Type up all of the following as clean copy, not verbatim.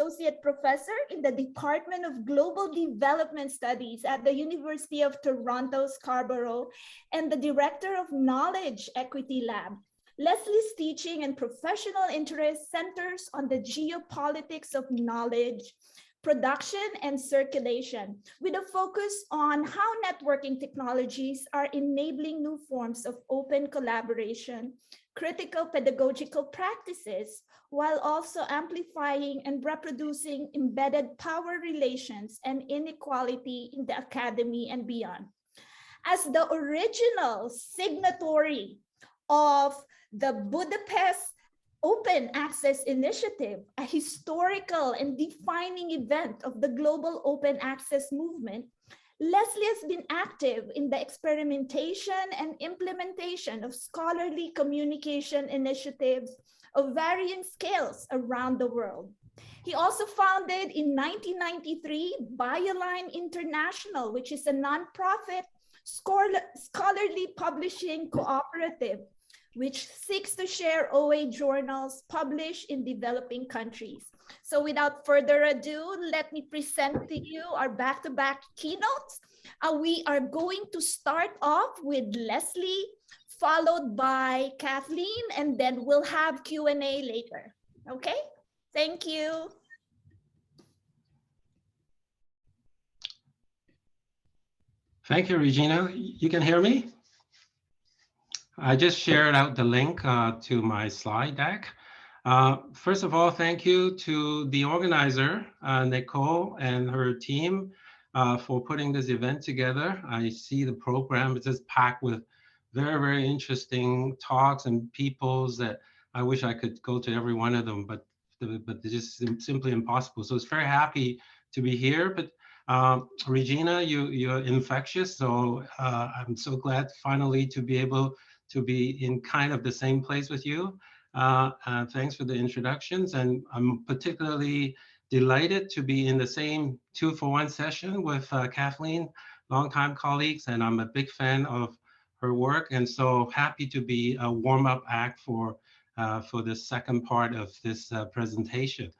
Associate Professor in the Department of Global Development Studies at the University of Toronto, Scarborough, and the Director of Knowledge Equity Lab. Leslie's teaching and professional interest centers on the geopolitics of knowledge, production, and circulation, with a focus on how networking technologies are enabling new forms of open collaboration, critical pedagogical practices, while also amplifying and reproducing embedded power relations and inequality in the academy and beyond. As the original signatory of the Budapest Open Access Initiative, a historical and defining event of the global open access movement, Leslie has been active in the experimentation and implementation of scholarly communication initiatives of varying scales around the world. He also founded in 1993 BioLine International, which is a nonprofit scholarly publishing cooperative which seeks to share OA journals published in developing countries. So without further ado, let me present to you our back-to-back keynotes. We are going to start off with Leslie, followed by Kathleen, and then we'll have Q&A later. Okay, thank you. Thank you, Regina. You can hear me? I just shared out the link to my slide deck. First of all, thank you to the organizer, Nicole and her team for putting this event together. I see the program is just packed with very, very interesting talks and peoples that I wish I could go to every one of them, but it's just simply impossible. So it's very happy to be here. But Regina, you're infectious, so I'm so glad finally to be able to be in kind of the same place with you. Thanks for the introductions, and I'm particularly delighted to be in the same 2-for-1 session with Kathleen, longtime colleagues, and I'm a big fan of her work, and so happy to be a warm-up act for the second part of this presentation.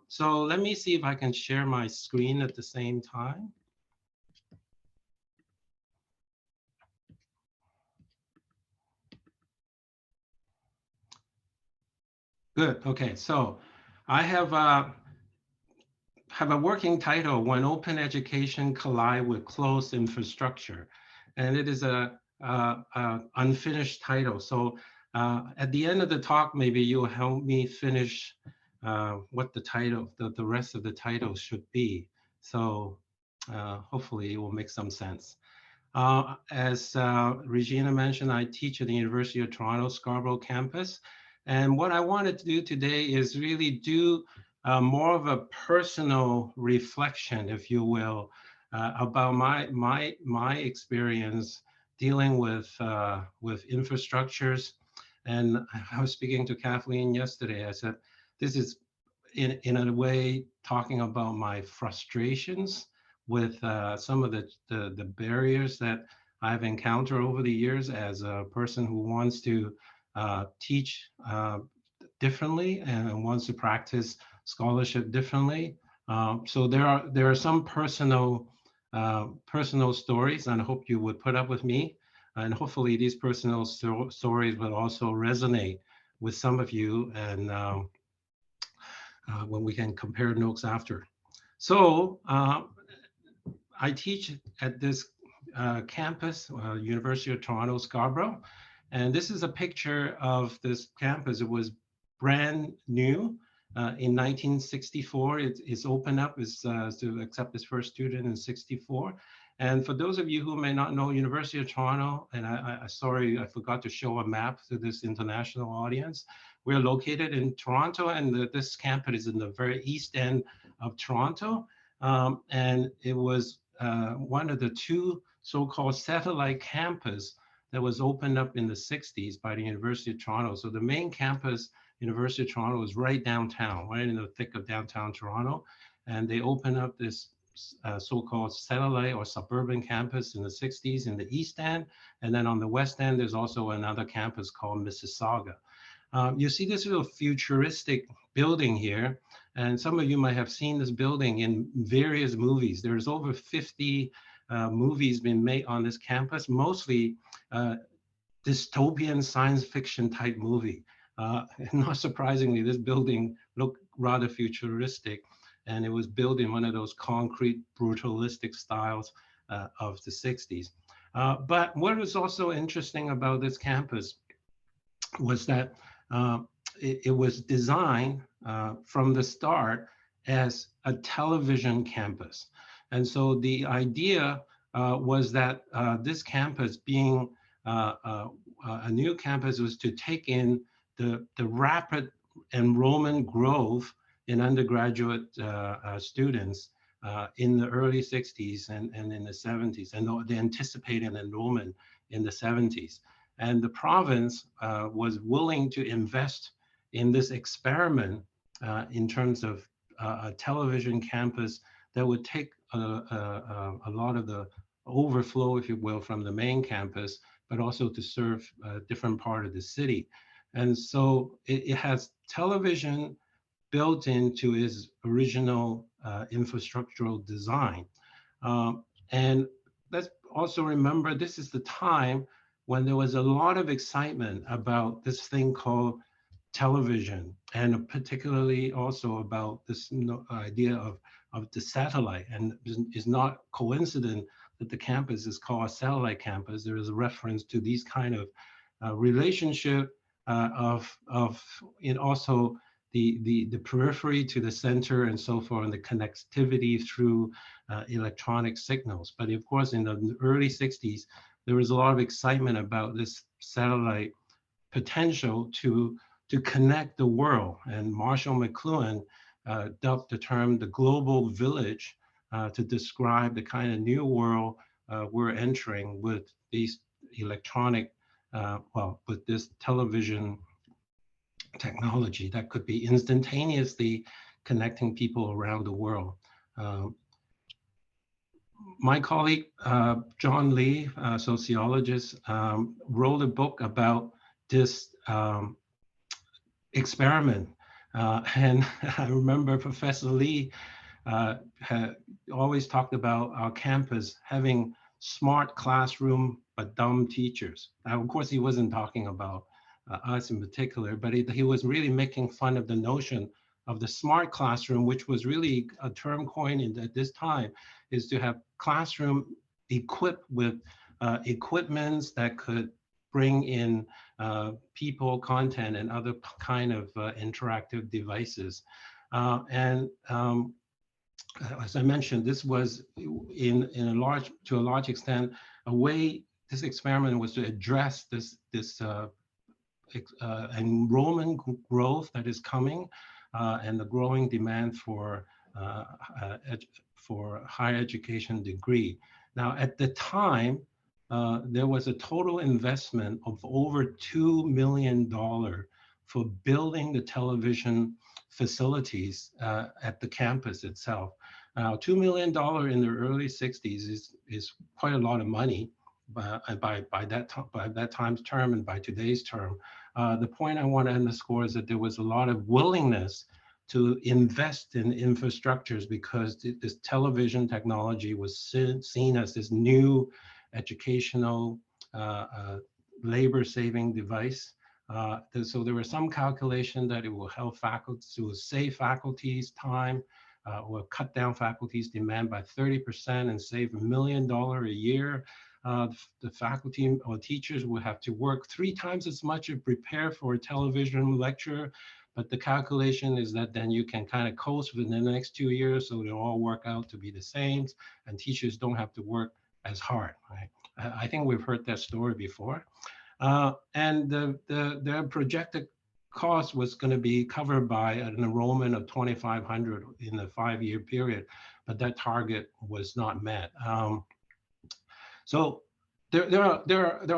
So let me see if I can share my screen at the same time. Good. Okay. So I have a working title: When Open Education Collide with Closed Infrastructure, and it is a unfinished title. So at the end of the talk, maybe you'll help me finish what the title, the rest of the title should be. So hopefully it will make some sense. As Regina mentioned, I teach at the University of Toronto Scarborough campus. And what I wanted to do today is really do more of a personal reflection, if you will, about my experience dealing with infrastructures. And I was speaking to Kathleen yesterday. I said, this is in a way talking about my frustrations with some of the barriers that I've encountered over the years as a person who wants to teach differently and wants to practice scholarship differently. So there are some personal stories, and I hope you would put up with me. And hopefully these personal stories will also resonate with some of you, and when we can compare notes after. So I teach at this campus, University of Toronto Scarborough. And this is a picture of this campus. It was brand new in 1964. It's opened up to accept its first student in 64. And for those of you who may not know University of Toronto, and sorry, I forgot to show a map to this international audience. We're located in Toronto, and this campus is in the very east end of Toronto. And it was one of the two so-called satellite campus that was opened up in the 60s by the University of Toronto. So the main campus, University of Toronto, is right downtown, right in the thick of downtown Toronto. And they opened up this so-called satellite or suburban campus in the 60s in the east end. And then on the west end, there's also another campus called Mississauga. You see this little futuristic building here, and some of you might have seen this building in various movies. There's over 50 movies been made on this campus, mostly dystopian science fiction type movie. Not surprisingly, this building looked rather futuristic, and it was built in one of those concrete brutalistic styles of the 60s. But what was also interesting about this campus was that uh, it was designed from the start as a television campus. And so the idea was that this campus being a new campus was to take in the rapid enrollment growth in undergraduate students in the early 60s and in the 70s, and the anticipated enrollment in the 70s. And the province was willing to invest in this experiment in terms of a television campus that would take a lot of the overflow, if you will, from the main campus, but also to serve a different part of the city. And so it has television built into its original infrastructural design. And let's also remember this is the time when there was a lot of excitement about this thing called television, and particularly also about this idea of the satellite. And it's not coincident that the campus is called a satellite campus. There is a reference to these kind of relationship of it also the periphery to the center and so forth, and the connectivity through electronic signals. But of course, in the early 60s, there was a lot of excitement about this satellite potential to connect the world. And Marshall McLuhan dubbed the term the global village to describe the kind of new world we're entering with these electronic, with this television technology that could be instantaneously connecting people around the world. My colleague, John Lee, a sociologist, wrote a book about this experiment. And I remember Professor Lee had always talked about our campus having smart classroom, but dumb teachers. Now, of course, he wasn't talking about us in particular, but he was really making fun of the notion of the smart classroom, which was really a term coined at this time, is to have classroom equipped with equipments that could bring in people, content, and other kind of interactive devices. As I mentioned, this was to a large extent, a way this experiment was to address this enrollment growth that is coming and the growing demand for higher education degree. Now, at the time, there was a total investment of over $2 million for building the television facilities at the campus itself. Now, $2 million in the early 60s is quite a lot of money by that time's term and by today's term. The point I want to underscore is that there was a lot of willingness to invest in infrastructures because this television technology was seen as this new educational labor-saving device. So there was some calculation that it will help faculty to save faculty's time, or cut down faculty's demand by 30% and save $1 million a year. The faculty or teachers will have to work 3 times as much to prepare for a television lecture. But the calculation is that then you can kind of coast within the next 2 years, so they'll all work out to be the same, and teachers don't have to work as hard. Right? I think we've heard that story before. And the projected cost was going to be covered by an enrollment of 2,500 in the 5-year period, but that target was not met. So there are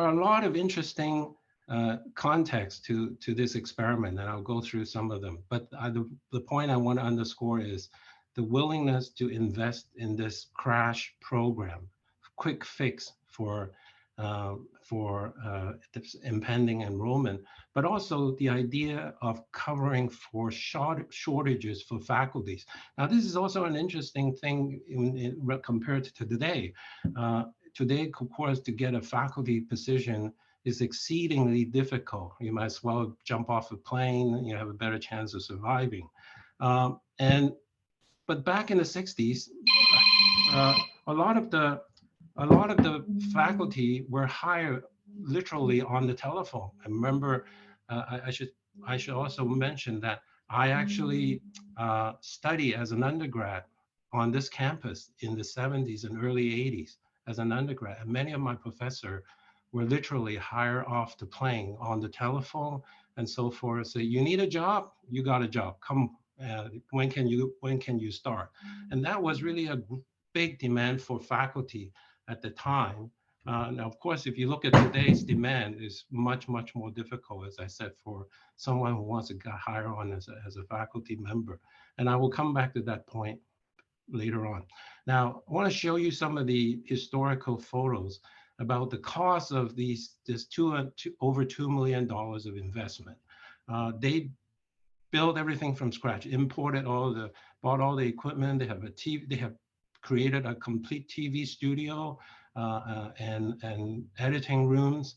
a lot of interesting context to this experiment, and I'll go through some of them. But the point I want to underscore is the willingness to invest in this crash program, quick fix for for this impending enrollment, but also the idea of covering for shortages for faculties. Now, this is also an interesting thing compared to today. Today, of course, to get a faculty position is exceedingly difficult. You might as well jump off a plane, you have a better chance of surviving. And but back in the 60s, uh, a lot of the faculty were hired literally on the telephone. I remember, I should also mention that I actually studied as an undergrad on this campus in the 70s and early 80s as an undergrad. And many of my professors were literally hired off the plane on the telephone and so forth. So you need a job, you got a job. Come, when can you start? And that was really a big demand for faculty at the time. Now, of course, if you look at today's demand, is much more difficult, as I said, for someone who wants to get hired on as a faculty member. And I will come back to that point later on. Now, I want to show you some of the historical photos about the cost of over $2 million of investment. They built everything from scratch, bought all the equipment. They have a TV, they have created a complete TV studio and editing rooms,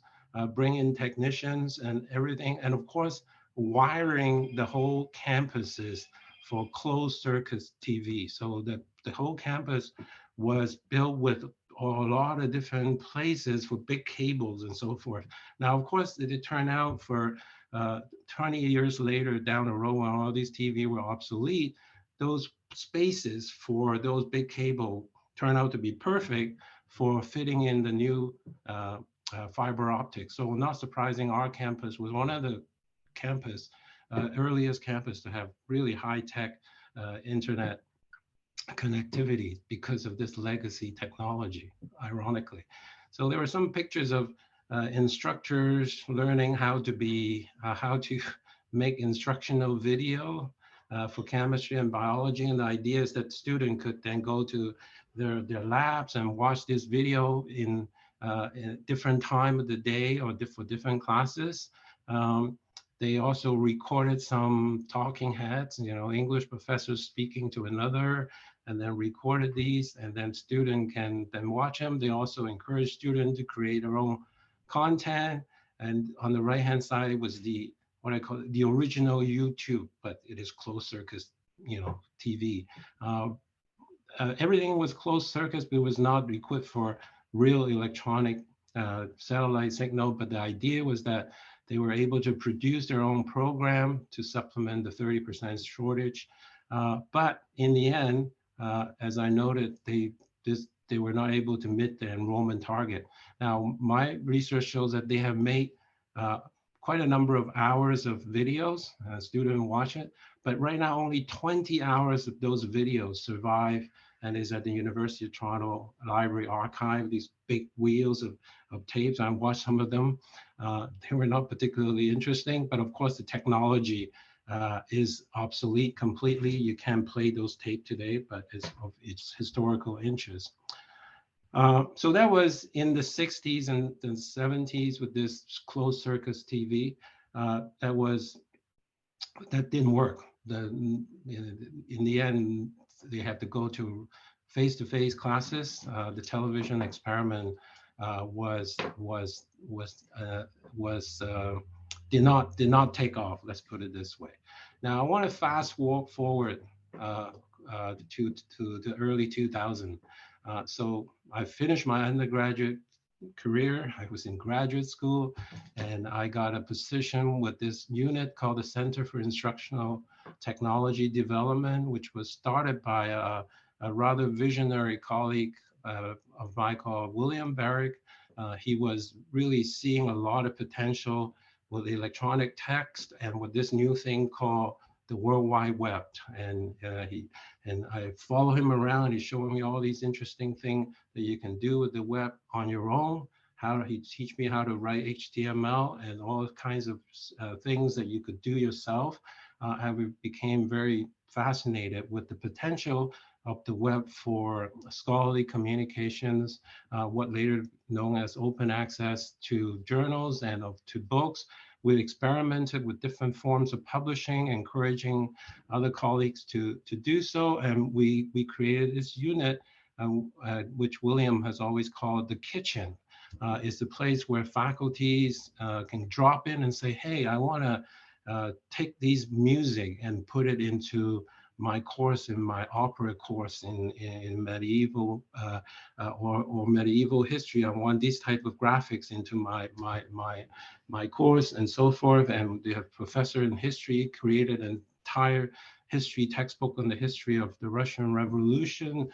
bring in technicians and everything. And of course, wiring the whole campuses for closed circuit TV. So the whole campus was built with a lot of different places for big cables and so forth. Now, of course, it turned out for 20 years later down the road when all these TV were obsolete, those spaces for those big cable turn out to be perfect for fitting in the new fiber optics. So not surprising, our campus was one of the earliest campus to have really high-tech internet connectivity because of this legacy technology, ironically. So there were some pictures of instructors learning how to make instructional video for chemistry and biology. And the idea is that student could then go to their labs and watch this video in a different time of the day or for different classes. They also recorded some talking heads, English professors speaking to another, and then recorded these, and then student can then watch them. They also encourage students to create their own content. And on the right-hand side was what I call the original YouTube, but it is closed circuit, TV. Everything was closed circuits, but it was not equipped for real electronic satellite signal. But the idea was that they were able to produce their own program to supplement the 30% shortage. But in the end, as I noted, they were not able to meet the enrollment target. Now, my research shows that they have made quite a number of hours of videos, students watch it, but right now only 20 hours of those videos survive and is at the University of Toronto Library Archive, these big wheels of tapes. I watched some of them. They were not particularly interesting, but of course the technology is obsolete completely. You can't play those tapes today, but it's of its historical interest. So that was in the 60s and the 70s with this closed circuit TV. That didn't work. In the end, they had to go to face-to-face classes. The television experiment did not take off. Let's put it this way. Now I want to fast forward to the early 2000s. So I finished my undergraduate career. I was in graduate school, and I got a position with this unit called the Center for Instructional Technology Development, which was started by a rather visionary colleague of mine called William Barrick. He was really seeing a lot of potential with electronic text and with this new thing called the World Wide Web. And I follow him around. He's showing me all these interesting things that you can do with the web on your own. He teach me how to write HTML and all kinds of things that you could do yourself. I became very fascinated with the potential of the web for scholarly communications, what later known as open access to journals and to books. We experimented with different forms of publishing, encouraging other colleagues to do so. And we created this unit, which William has always called the kitchen. Is the place where faculties can drop in and say, hey, I want to take these music and put it into my course, in my opera course in medieval or medieval history. I want these type of graphics into my course and so forth. And the professor in history created an entire history textbook on the history of the Russian Revolution,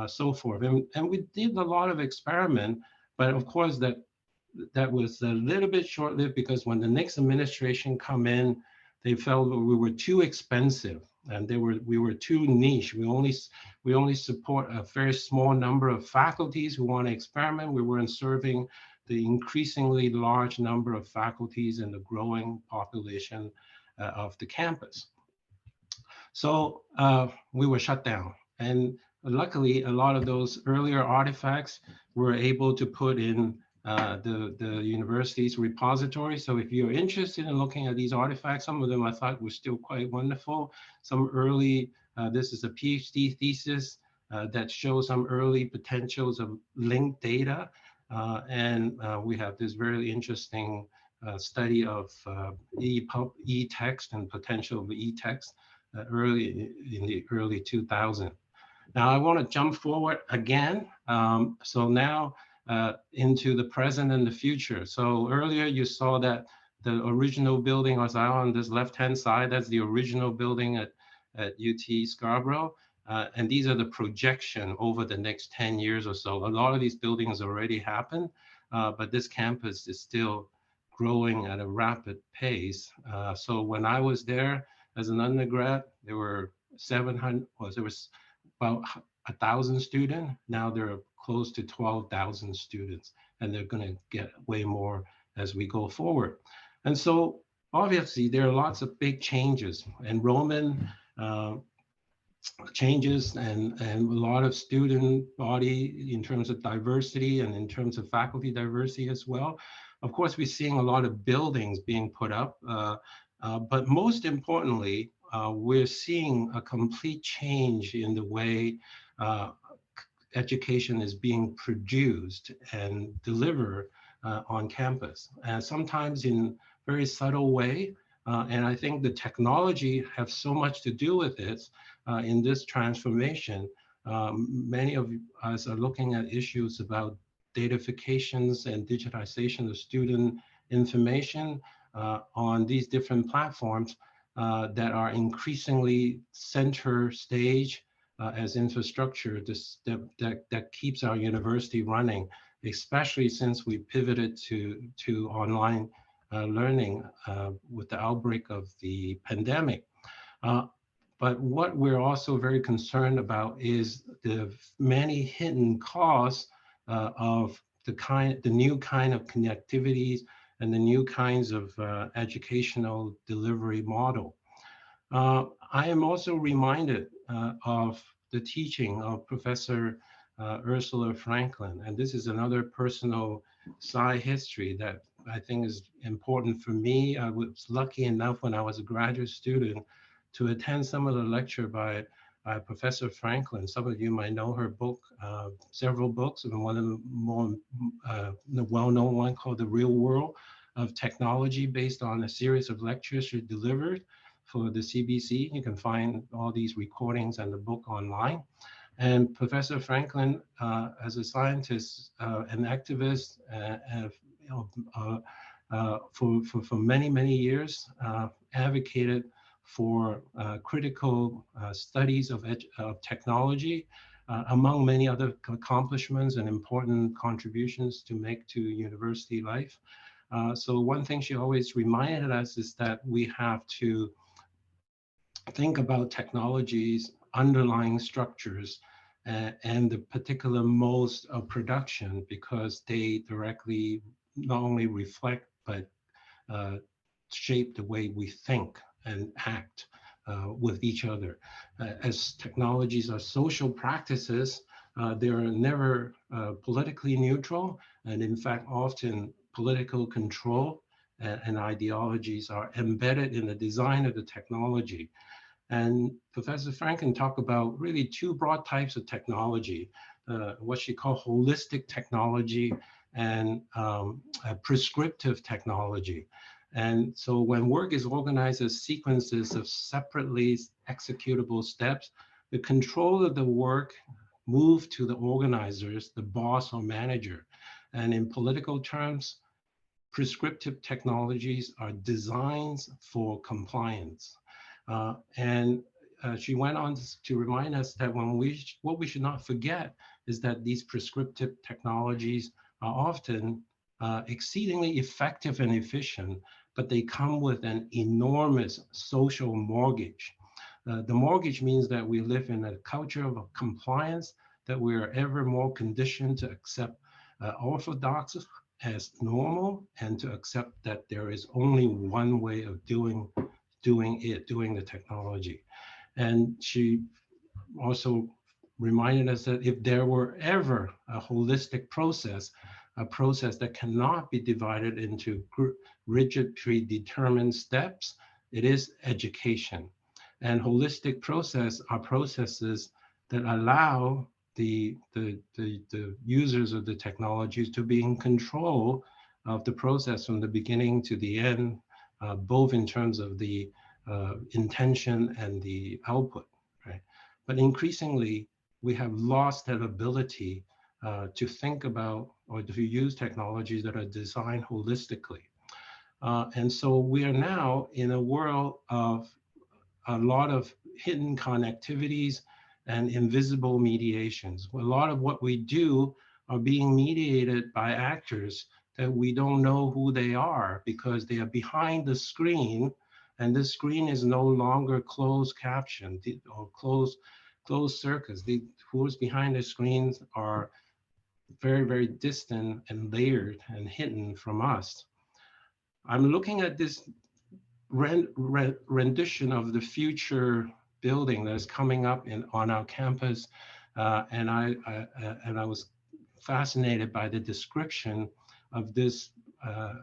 so forth. And we did a lot of experiment, but of course that was a little bit short-lived, because when the next administration come in, they felt that we were too expensive and we were too niche. We only support a very small number of faculties who want to experiment. We weren't serving the increasingly large number of faculties and the growing population of the campus. So we were shut down. And luckily, a lot of those earlier artifacts were able to put in the university's repository. So if you're interested in looking at these artifacts, some of them I thought were still quite wonderful. Some early, this is a PhD thesis that shows some early potentials of linked data. And we have this very interesting study of e-text and potential of e-text early in the early 2000s. Now I want to jump forward again. So now into the present and the future. So earlier you saw that the original building was out on this left-hand side. That's the original building at UT Scarborough. And these are the projection over the next 10 years or so. A lot of these buildings already happened, but this campus is still growing at a rapid pace. So when I was there as an undergrad, there were 700, well, there was about 1,000 students. Now there are close to 12,000 students, and they're going to get way more as we go forward. And so obviously there are lots of big changes, enrollment changes, and a lot of student body in terms of diversity and in terms of faculty diversity as well. Of course, we're seeing a lot of buildings being put up, but most importantly, we're seeing a complete change in the way education is being produced and delivered on campus, and sometimes in very subtle way. And I think the technology has so much to do with it in this transformation. Many of us are looking at issues about datafications and digitization of student information on these different platforms that are increasingly center stage as infrastructure that keeps our university running, especially since we pivoted to online learning with the outbreak of the pandemic. But what we're also very concerned about is the many hidden costs of the new kind of connectivities and the new kinds of educational delivery model. I am also reminded of the teaching of Professor Ursula Franklin, and this is another personal side history that I think is important for me. I was lucky enough when I was a graduate student to attend some of the lecture by Professor Franklin. Some of you might know her book, several books, and one of the more well-known one called The Real World of Technology, based on a series of lectures she delivered for the CBC. You can find all these recordings and the book online. And Professor Franklin, as a scientist, an activist, for many, many years, advocated for critical studies of technology, among many other accomplishments and important contributions to make to university life. So one thing she always reminded us is that we have to think about technologies, underlying structures, and the particular modes of production, because they directly not only reflect, but shape the way we think and act with each other. As technologies are social practices, they are never politically neutral, and in fact, often political control and ideologies are embedded in the design of the technology. And Professor Franken talked about really two broad types of technology, what she called holistic technology and prescriptive technology. And so when work is organized as sequences of separately executable steps, the control of the work moves to the organizers, the boss or manager. And in political terms, prescriptive technologies are designs for compliance. And she went on to remind us that what we should not forget is that these prescriptive technologies are often exceedingly effective and efficient, but they come with an enormous social mortgage. The mortgage means that we live in a culture of compliance, that we are ever more conditioned to accept orthodox as normal and to accept that there is only one way of doing the technology. And she also reminded us that if there were ever a holistic process, a process that cannot be divided into rigid predetermined steps, it is education. And holistic process are processes that allow the users of the technologies to be in control of the process from the beginning to the end, both in terms of the intention and the output, right? But increasingly, we have lost that ability to think about or to use technologies that are designed holistically. And so we are now in a world of a lot of hidden connectivities and invisible mediations. A lot of what we do are being mediated by actors that we don't know who they are because they are behind the screen, and the screen is no longer closed caption or closed circuits. Who's behind the screens are very, very distant and layered and hidden from us. I'm looking at this rendition of the future building that is coming up on our campus, and I was fascinated by the description of this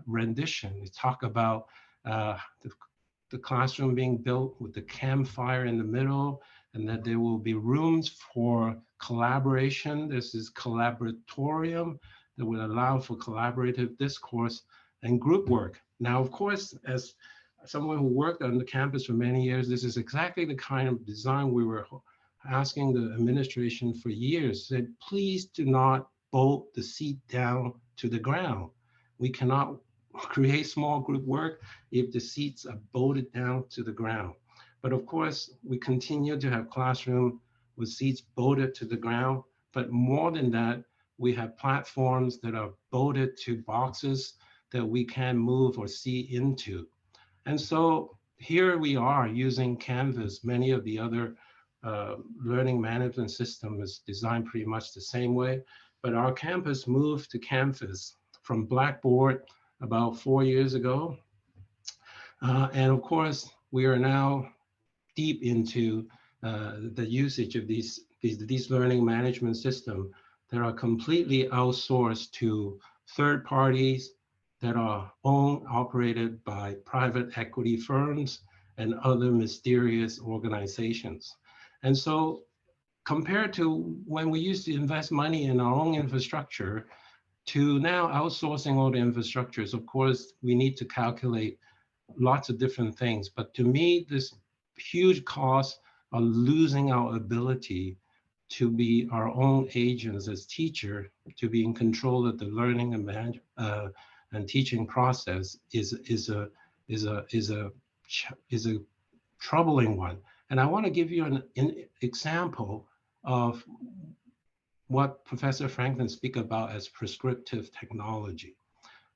rendition. We talk about the classroom being built with the campfire in the middle, and that there will be rooms for collaboration. This is collaboratorium that will allow for collaborative discourse and group work. Now, of course, as someone who worked on the campus for many years, this is exactly the kind of design we were asking the administration for years. Said, please do not bolt the seat down to the ground. We cannot create small group work if the seats are bolted down to the ground. But of course, we continue to have classroom with seats bolted to the ground. But more than that, we have platforms that are bolted to boxes that we can move or see into. And so here we are using Canvas. Many of the other learning management system is designed pretty much the same way, but our campus moved to Canvas from Blackboard about 4 years ago. And of course, we are now deep into the usage of these learning management systems that are completely outsourced to third parties that are owned, operated by private equity firms and other mysterious organizations. And so compared to when we used to invest money in our own infrastructure to now outsourcing all the infrastructures, of course, we need to calculate lots of different things. But to me, this huge cost of losing our ability to be our own agents as teacher, to be in control of the learning and teaching process is a troubling one. And I want to give you an example of what Professor Franklin speaks about as prescriptive technology.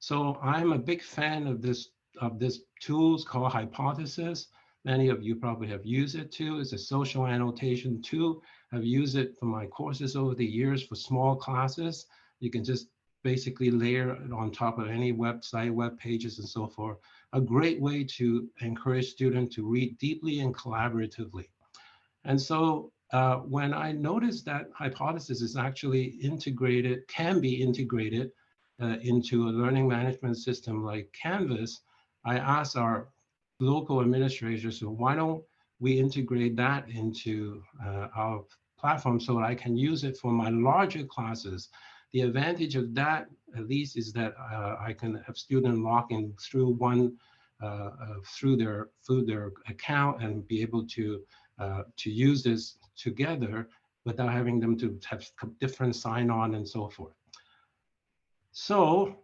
So I'm a big fan of this tools called Hypothesis. Many of you probably have used it too. It's a social annotation tool. I've used it for my courses over the years for small classes. You can just basically layer it on top of any website, web pages, and so forth. A great way to encourage students to read deeply and collaboratively. And so when I noticed that hypothesis is actually integrated, can be integrated into a learning management system like Canvas, I asked our local administrators, so why don't we integrate that into our platform so that I can use it for my larger classes. The advantage of that, at least, is that I can have students log in through through their account and be able to use this together without having them to have different sign-on and so forth. So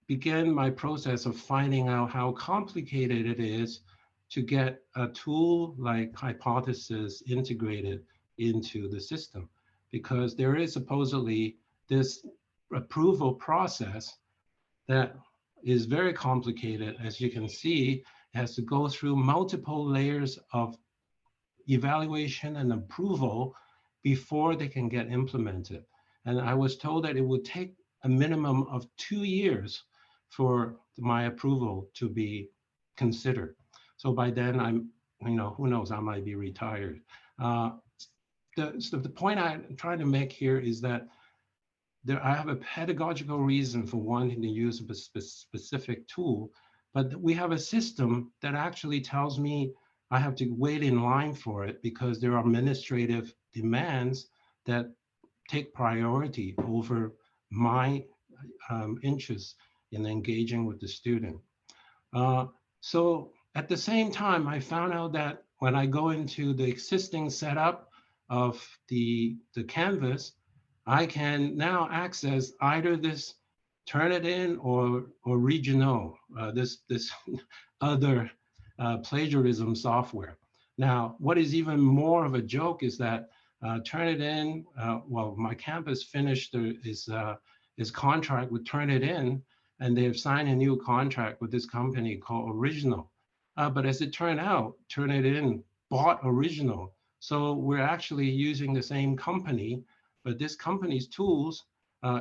began my process of finding out how complicated it is to get a tool like Hypothesis integrated into the system, because there is supposedly this approval process that is very complicated. As you can see, it has to go through multiple layers of evaluation and approval before they can get implemented. And I was told that it would take a minimum of 2 years for my approval to be considered. So by then I'm, who knows, I might be retired. So the point I'm trying to make here is that I have a pedagogical reason for wanting to use a specific tool, but we have a system that actually tells me I have to wait in line for it because there are administrative demands that take priority over my interest in engaging with the student. So at the same time, I found out that when I go into the existing setup of the Canvas, I can now access either this Turnitin or Regional, this other plagiarism software. Now, what is even more of a joke is that Turnitin, well, my campus finished his contract with Turnitin, and they've signed a new contract with this company called Original. But as it turned out, Turnitin bought Original. So we're actually using the same company, but this company's tools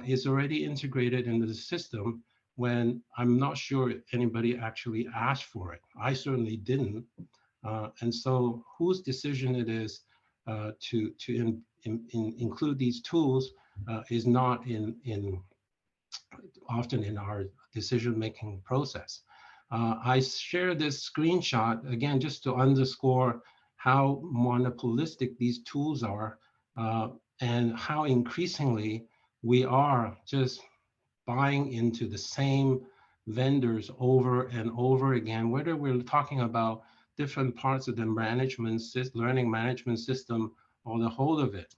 is already integrated into the system when I'm not sure anybody actually asked for it. I certainly didn't. And so whose decision it is to include these tools is not often in our decision-making process. I share this screenshot, again, just to underscore how monopolistic these tools are and how increasingly we are just buying into the same vendors over and over again, whether we're talking about different parts of the learning management system or the whole of it.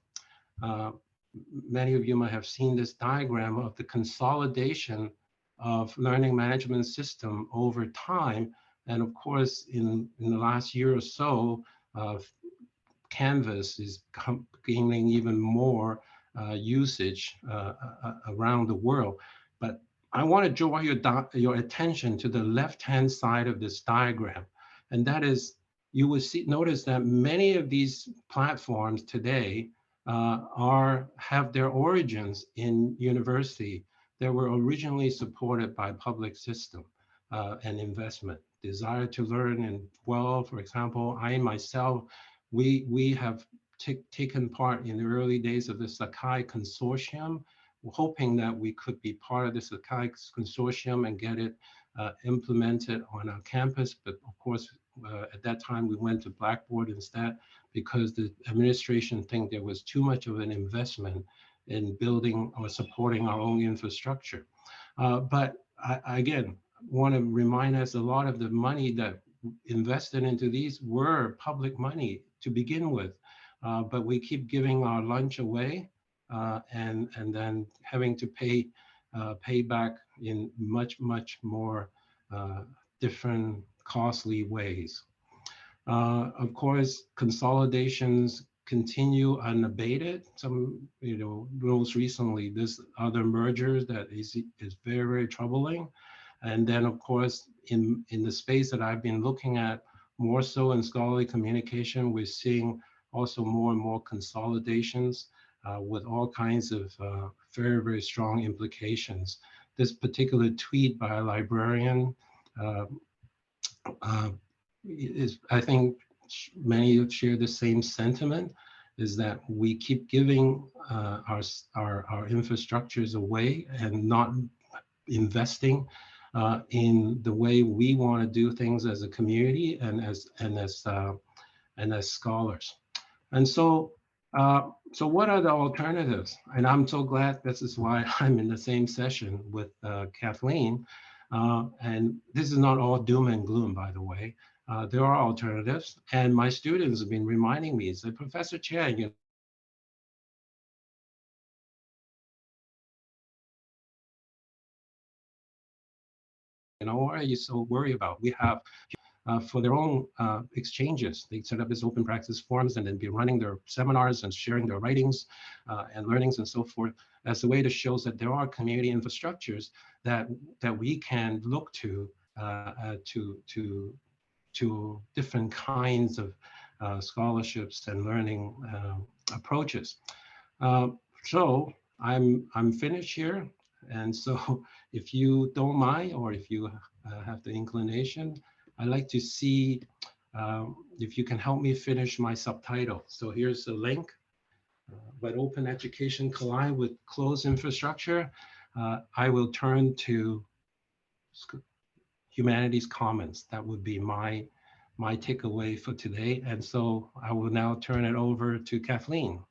Many of you might have seen this diagram of the consolidation of learning management system over time. And of course, in the last year or so, Canvas is gaining even more usage around the world. But I want to draw your attention to the left-hand side of this diagram. And that is, you will notice that many of these platforms today have their origins in university that were originally supported by public system and investment. Desire to Learn and Well, for example, I myself, we have taken part in the early days of the Sakai Consortium, hoping that we could be part of the Sakai Consortium and get it implemented on our campus. But of course, at that time, we went to Blackboard instead because the administration think there was too much of an investment in building or supporting our own infrastructure. But I again, want to remind us a lot of the money that invested into these were public money to begin with. But we keep giving our lunch away and then having to pay back in much more different costly ways. Of course, consolidations continue unabated. Some, most recently, this other mergers that is very troubling. And then, of course, in the space that I've been looking at, more so in scholarly communication, we're seeing also more and more consolidations. with all kinds of very, very strong implications. This particular tweet by a librarian uh, uh, is, I think many have shared the same sentiment, is that we keep giving our infrastructures away and not investing in the way we want to do things as a community and as scholars. And so what are the alternatives? And I'm so glad this is why I'm in the same session with Kathleen. And this is not all doom and gloom, by the way. There are alternatives. And my students have been reminding me, say, Professor Chen, you know, why are you so worried about? We have for their own exchanges. They set up as open practice forums and then be running their seminars and sharing their writings and learnings and so forth as a way to show that there are community infrastructures that we can look to different kinds of scholarships and learning approaches. So I'm finished here, and so if you don't mind, or if you have the inclination, I'd like to see if you can help me finish my subtitle. So here's the link. But open education collide with closed infrastructure. I will turn to humanities commons. That would be my takeaway for today. And so I will now turn it over to Kathleen.